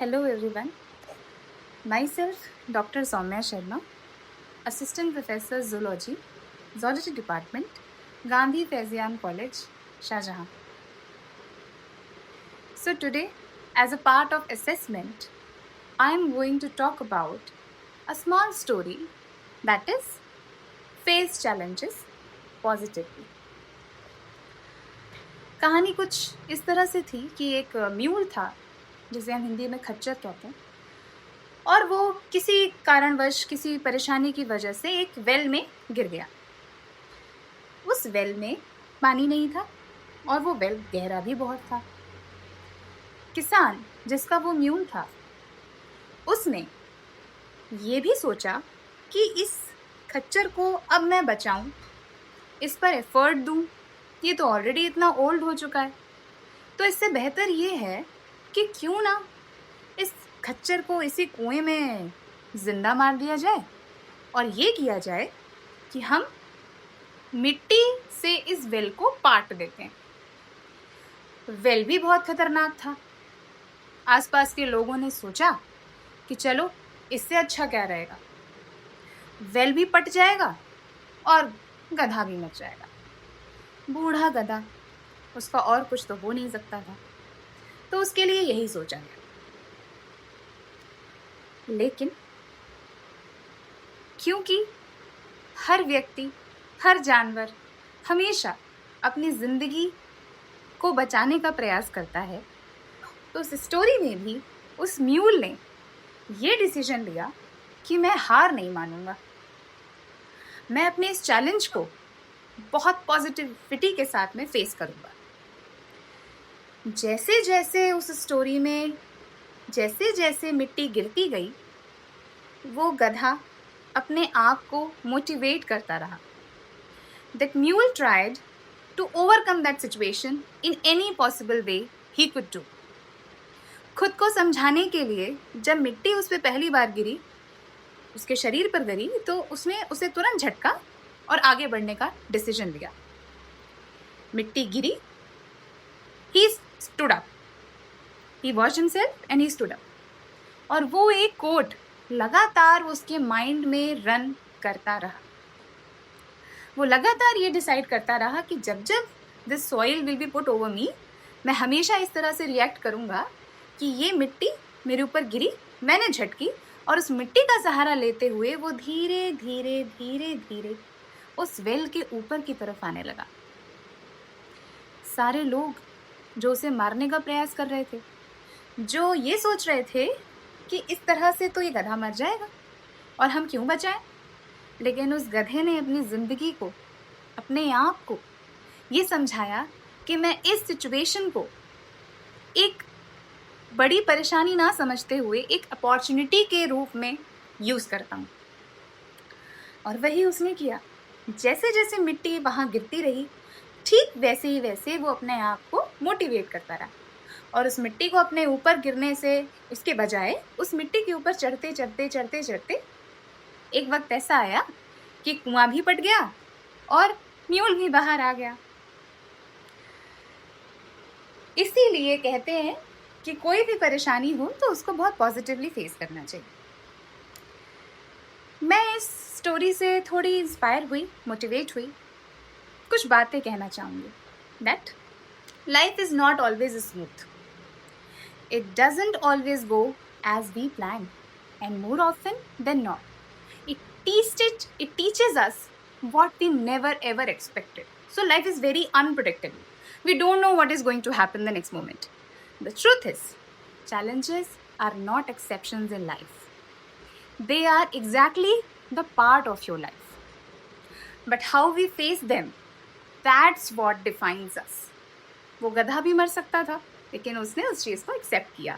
Hello everyone. Myself Dr. Soumya Sharma, Assistant Professor Zoology Department, Gandhi Faizian College, Shahjahan. So today, as a part of assessment, I am going to talk about a small story that is face challenges positively. कहानी कुछ इस तरह से थी कि एक mule था जिसे हम हिंदी में खच्चर कहते हैं, और वो किसी कारणवश किसी परेशानी की वजह से एक वेल में गिर गया। उस वेल में पानी नहीं था और वो वेल गहरा भी बहुत था। किसान जिसका वो म्यूल था, उसने ये भी सोचा कि इस खच्चर को अब मैं बचाऊं, इस पर एफर्ट दूं, ये तो ऑलरेडी इतना ओल्ड हो चुका है, तो इससे बेहतर ये है कि क्यों ना इस खच्चर को इसी कुएं में जिंदा मार दिया जाए और ये किया जाए कि हम मिट्टी से इस वेल को पाट देते हैं। वेल भी बहुत खतरनाक था। आसपास के लोगों ने सोचा कि चलो इससे अच्छा क्या रहेगा, वेल भी पट जाएगा और गधा भी मर जाएगा। बूढ़ा गधा, उसका और कुछ तो हो नहीं सकता था, तो उसके लिए यही सोचा गया। लेकिन क्योंकि हर व्यक्ति, हर जानवर हमेशा अपनी जिंदगी को बचाने का प्रयास करता है, तो उस स्टोरी में भी उस म्यूल ने ये डिसीजन लिया कि मैं हार नहीं मानूंगा, मैं अपने इस चैलेंज को बहुत पॉजिटिविटी के साथ में फेस करूंगा। जैसे जैसे उस स्टोरी में जैसे जैसे मिट्टी गिरती गई, वो गधा अपने आप को मोटिवेट करता रहा। That mule tried to overcome that situation in any possible way he could do. खुद को समझाने के लिए जब मिट्टी उस पे पहली बार गिरी, उसके शरीर पर गिरी, तो उसने उसे तुरंत झटका और आगे बढ़ने का डिसीजन लिया। मिट्टी गिरी, he stood up. He washed himself and he stood up. और वो एक कोट लगातार उसके माइंड में रन करता रहा। वो लगातार ये डिसाइड करता रहा कि जब जब this soil will be put over me, मैं हमेशा इस तरह से रिएक्ट करूँगा कि ये मिट्टी मेरे ऊपर गिरी, मैंने झटकी, और उस मिट्टी का सहारा लेते हुए वो धीरे धीरे धीरे धीरे उस वेल के ऊपर की तरफ आने लगा। सारे लोग जो उसे मारने का प्रयास कर रहे थे, जो ये सोच रहे थे कि इस तरह से तो ये गधा मर जाएगा और हम क्यों बचाएं, लेकिन उस गधे ने अपनी ज़िंदगी को, अपने आप को ये समझाया कि मैं इस सिचुएशन को एक बड़ी परेशानी ना समझते हुए एक अपॉर्चुनिटी के रूप में यूज़ करता हूँ। और वही उसने किया। जैसे जैसे मिट्टी वहाँ गिरती रही, ठीक वैसे ही वैसे वो अपने आप को मोटिवेट करता रहा, और उस मिट्टी को अपने ऊपर गिरने से इसके बजाय उस मिट्टी के ऊपर चढ़ते चढ़ते चढ़ते चढ़ते एक वक्त ऐसा आया कि कुआं भी पट गया और म्यूल भी बाहर आ गया। इसीलिए कहते हैं कि कोई भी परेशानी हो तो उसको बहुत पॉजिटिवली फेस करना चाहिए। मैं इस स्टोरी से थोड़ी इंस्पायर हुई, मोटिवेट हुई, कुछ बातें कहना चाहूँगी। That life is not always smooth, it doesn't always go as we plan, and more often than not it teaches us what we never ever expected. So life is very unpredictable. We don't know what is going to happen the next moment. The truth is, challenges are not exceptions in life. They are exactly the part of your life. But how we face them, that's what defines us. वो गधा भी मर सकता था, लेकिन उसने उस चीज़ को एक्सेप्ट किया।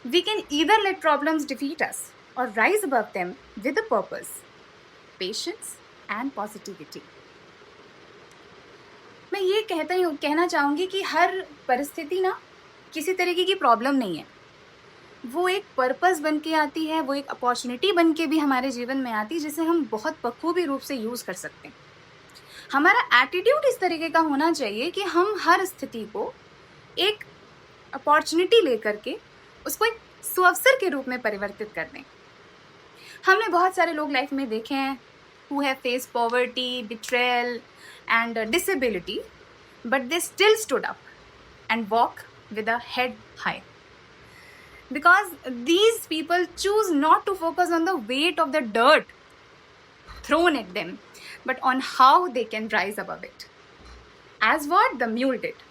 We can either let problems defeat us or rise above them with a purpose, patience and positivity. मैं ये कहना चाहूँगी कि हर परिस्थिति ना किसी तरीके की प्रॉब्लम नहीं है, वो एक पर्पस बन के आती है, वो एक अपॉर्चुनिटी बन के भी हमारे जीवन में आती है, जिसे हम बहुत बखूबी रूप से यूज़ कर सकते हैं। हमारा एटीट्यूड इस तरीके का होना चाहिए कि हम हर स्थिति को एक अपॉर्चुनिटी लेकर के उसको एक सुअवसर के रूप में परिवर्तित कर दें। हमने बहुत सारे लोग लाइफ में देखे हैं who have faced poverty, betrayal and disability, but they still stood up and walk with a head high. Because these people choose not to focus on the weight of the dirt thrown at them, but on how they can rise above it. As what the mule did.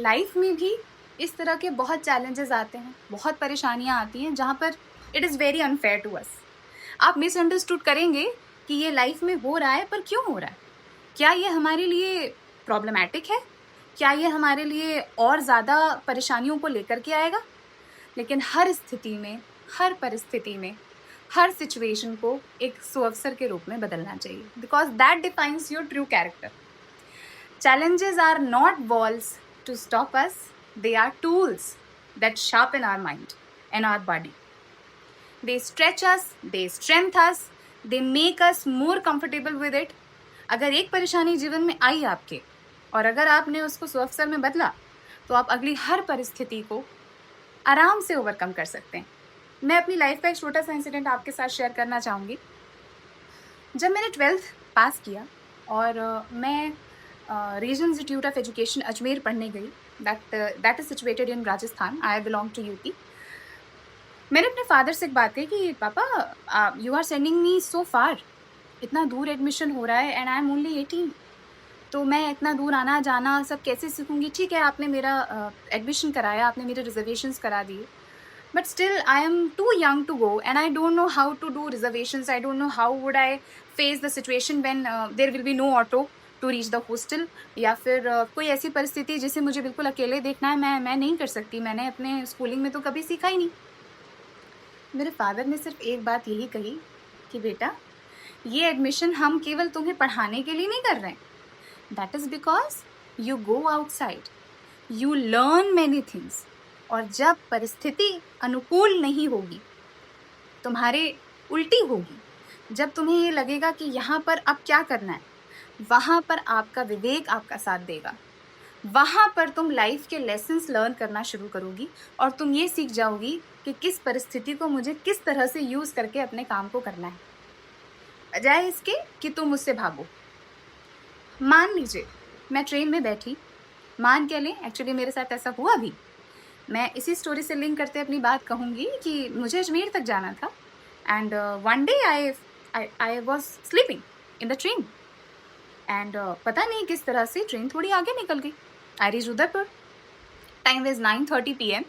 Life में भी इस तरह के बहुत challenges आते हैं, बहुत परेशानियां आती हैं जहाँ पर it is very unfair to us. आप मिसअंडरस्टूड करेंगे कि ये लाइफ में हो रहा है, पर क्यों हो रहा है? क्या ये हमारे लिए प्रॉब्लमैटिक है? क्या ये हमारे लिए और ज़्यादा परेशानियों को लेकर के आएगा? लेकिन हर स्थिति में, हर परिस्थिति में, हर सिचुएशन को एक सुअवसर के रूप में बदलना चाहिए, because that defines your true character. Challenges are not walls to stop us, they are tools that sharpen our mind and our body. They stretch us, they strengthen us, they make us more comfortable with it. अगर एक परेशानी जीवन में आई आपके और अगर आपने उसको सुअवसर में बदला, तो आप अगली हर परिस्थिति को आराम से ओवरकम कर सकते हैं. मैं अपनी लाइफ का एक छोटा सा इंसिडेंट आपके साथ शेयर करना चाहूँगी. जब मैंने 12th पास किया और मैं regional institute of education Ajmer पढ़ने गई, that is situated in Rajasthan. I belong to UP. मैंने अपने फादर से एक बात कही कि पापा, you are sending me so far, इतना दूर एडमिशन हो रहा है एंड आई एम ओनली 18, तो मैं इतना दूर आना जाना सब कैसे सीखूंगी? ठीक है, आपने मेरा एडमिशन कराया, आपने मेरे रिजर्वेशंस करा दिए, but still I am too young to go and I don't know how to do reservations. I don't know how would I face the situation when there will be no auto to reach the hostel, या फिर कोई ऐसी परिस्थिति जिसे मुझे बिल्कुल अकेले देखना है, मैं नहीं कर सकती. मैंने अपने स्कूलिंग में तो कभी सीखा ही नहीं. मेरे फादर ने सिर्फ एक बात यही कही कि बेटा, ये एडमिशन हम केवल तुम्हें पढ़ाने के लिए नहीं कर रहे हैं. That is because you go outside, you learn many things. और जब परिस्थिति अनुकूल नहीं होगी, तुम्हारे उल्टी होगी, जब तुम्हें ये लगेगा कि यहाँ पर अब क्या करना है, वहाँ पर आपका विवेक आपका साथ देगा. वहाँ पर तुम लाइफ के लेसन्स लर्न करना शुरू करोगी और तुम ये सीख जाओगी कि किस परिस्थिति को मुझे किस तरह से यूज़ करके अपने काम को करना है, बजाय इसके कि तुम उससे भागो. मान लीजिए मैं ट्रेन में बैठी, मान के लें, एक्चुअली मेरे साथ ऐसा हुआ भी. मैं इसी स्टोरी से लिंक करते अपनी बात कहूँगी कि मुझे अजमेर तक जाना था and one day I was sleeping in the train and पता नहीं किस तरह से ट्रेन थोड़ी आगे निकल गई. I reach Udaipur. Time is 9:30 PM.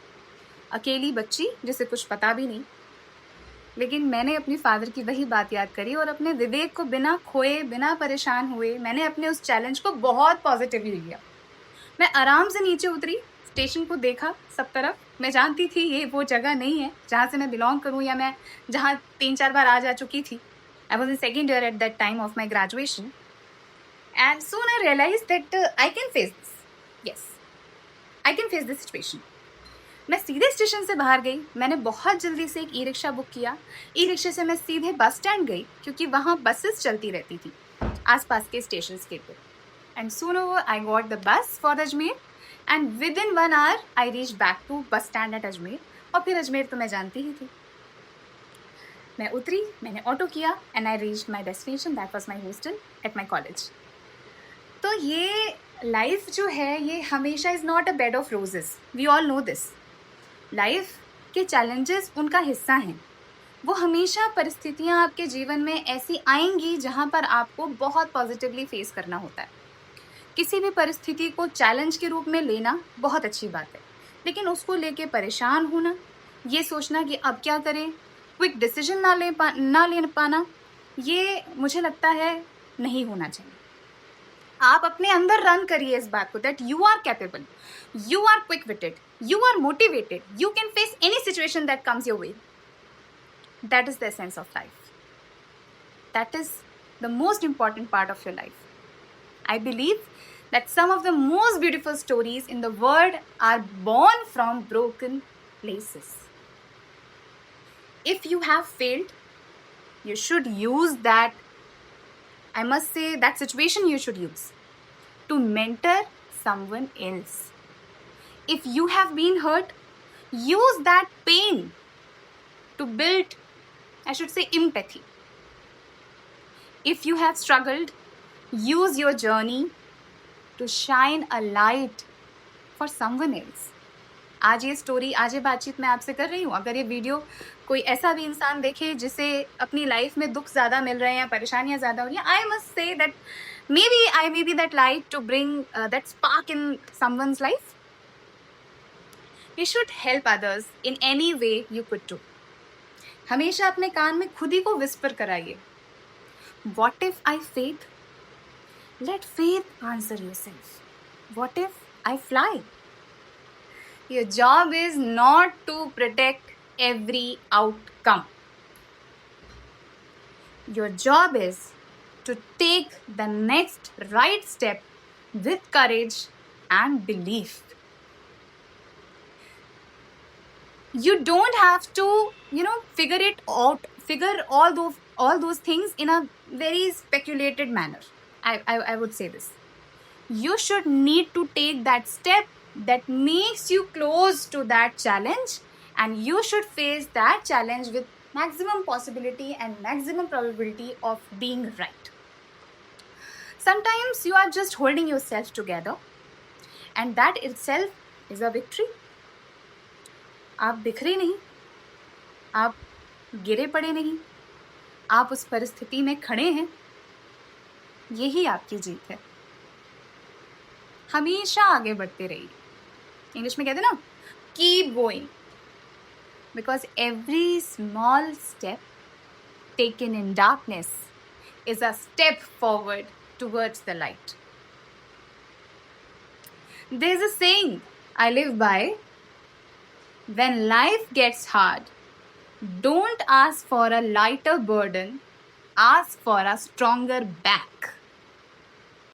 अकेली बच्ची जिसे कुछ पता भी नहीं, लेकिन मैंने अपनी फादर की वही बात याद करी और अपने विवेक को बिना खोए, बिना परेशान हुए, मैंने अपने उस चैलेंज को बहुत पॉजिटिवली लिया. मैं आराम से नीचे उतरी, स्टेशन को देखा सब तरफ. मैं जानती थी ये वो जगह नहीं है जहाँ से मैं बिलोंग करूँ या मैं जहाँ 3-4 बार आ जा चुकी थी. I was in second year at that time of my graduation. And soon I realized that I can face this. Yes, I can face this situation. मैं सीधे स्टेशन से बाहर गई. मैंने बहुत जल्दी से एक ई रिक्शा बुक किया. ई रिक्शे से मैं सीधे बस स्टैंड गई क्योंकि वहाँ बसेस चलती रहती थी आसपास के स्टेशन के ऊपर. And soon over I got the bus for Ajmer and within 1 hour I reached back to bus stand at Ajmer. और फिर अजमेर तो मैं जानती ही थी. मैं उतरी, मैंने ऑटो किया and I reached my destination. That was my hostel at my college. तो ये लाइफ जो है ये हमेशा is not a bed of roses. We all know this. Life के चैलेंजेस उनका हिस्सा हैं. वो हमेशा परिस्थितियाँ आपके जीवन में ऐसी आएंगी जहाँ पर आपको बहुत पॉजिटिवली फेस करना होता है. किसी भी परिस्थिति को चैलेंज के रूप में लेना बहुत अच्छी बात है, लेकिन उसको लेके परेशान होना, ये सोचना कि अब क्या करें, क्विक डिसीजन ना ले पाना, ये मुझे लगता है नहीं होना चाहिए. आप अपने अंदर रन करिए इस बात को that you are capable, you are quick witted, you are motivated, you can face any situation that comes your way. That is the essence of life. That is the most important part of your life. I believe that some of the most beautiful stories in the world are born from broken places. If you have failed, you should use that, I must say, that situation you should use to mentor someone else. If you have been hurt, Use that pain to build, I should say, empathy. If you have struggled, use your journey to shine a light for someone else. आज ये story, आज ये बातचीत मैं आपसे कर रही हूँ, अगर ये वीडियो कोई ऐसा भी इंसान देखे जिसे अपनी लाइफ में दुख ज़्यादा मिल रहे हैं, परेशानियाँ ज़्यादा हो रही हैं, I must say that maybe I may be that light to bring that spark in someone's life. You should help others in any way you could do. हमेशा अपने कान में खुद ही को विस्पर कराइए, what if I faith? Let faith answer yourself. What if I fly? Your job is not to protect every outcome. Your job is to take the next right step with courage and belief. You don't have to, figure it out, figure all those things in a very speculated manner. I would say this. You should need to take that step that makes you close to that challenge, and you should face that challenge with maximum possibility and maximum probability of being right. Sometimes you are just holding yourself together, and that itself is a victory. आप बिखरे नहीं, आप गिरे पड़े नहीं, आप उस परिस्थिति में खड़े हैं, यही आपकी जीत है. हमेशा आगे बढ़ते रहिए. इंग्लिश में कहते हैं ना, keep going, because every small step taken in darkness is a step forward towards the light. There's a saying I live by: when life gets hard, don't ask for a lighter burden, ask for a stronger back.